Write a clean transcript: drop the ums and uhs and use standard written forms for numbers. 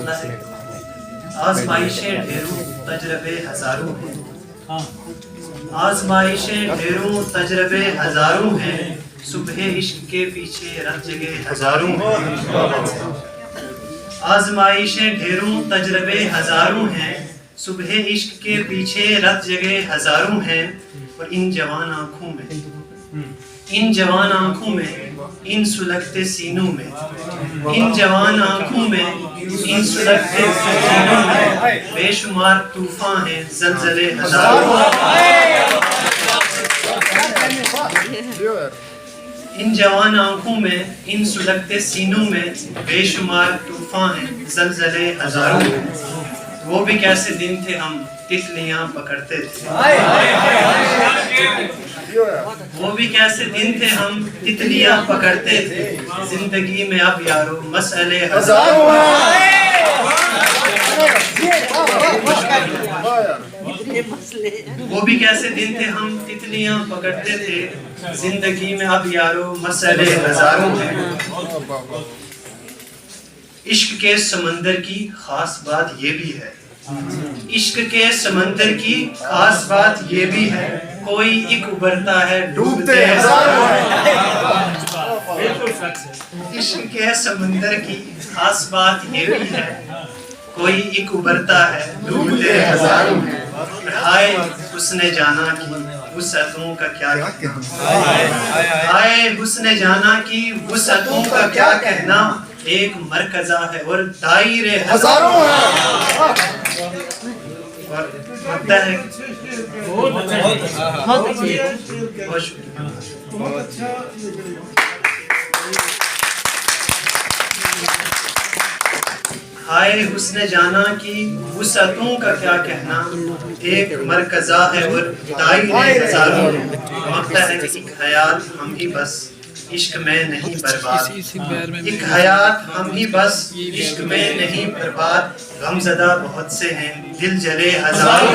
फरमाता है, आजमाइशें ढेरों तजरबे हजारों हैं, आजमाइशें ढेरों तजरबे हजारों हैं, सुबह इश्क के पीछे रत जगे हजारों हैं। आजमाइशें ढेरों तजरबे हजारों हैं, सुबह इश्क के पीछे रत जगे हजारों हैं। और इन जवान आँखों में, इन जवान आँखों में, इन सुलगते सीनों में, इन जवान आँखों में, इन सुलगते सीनों में बेशुमार तूफान हैं, ज़लज़ले हजारों। इन जवान आँखों में, इन सुलगते सीनों में बेशुमार तूफान हैं, ज़लज़ले हजारों। वो भी कैसे दिन थे हम तितलियां पकड़ते थे, वो भी कैसे दिन थे हम तितलियां पकड़ते थे। जिंदगी में अब यारो मसले हजारों हैं। वो भी कैसे दिन थे हम तितलियां पकड़ते थे, जिंदगी में अब यारो मसले हजारों हैं। इश्क के समंदर की खास बात ये भी है, इश्क के समंदर की खास बात ये भी है, कोई एक उबरता है डूबते हजारों हैं। इश्क के समंदर की खास बात ये भी है, कोई एक उबरता है डूबते हजारों हैं। हाय उसने जाना कि वुसअतों का क्या कहना, हाय उसने जाना कि वुसअतों का क्या कहना, एक मरकज़ा है और दायरे हजारों हैं। और लगता है बहुत शुक्रिया। हाय उसने जाना कि वुसअतों का क्या कहना, एक मरकज़ा है और दायरे हजारों हैं। लगता है कि एक हयात हम ही बस इश्क में नहीं बर्बाद, एक हयात हम ही बस इश्क में नहीं बर्बाद। गमज़दा बहुत से हैं दिल जले हजारों।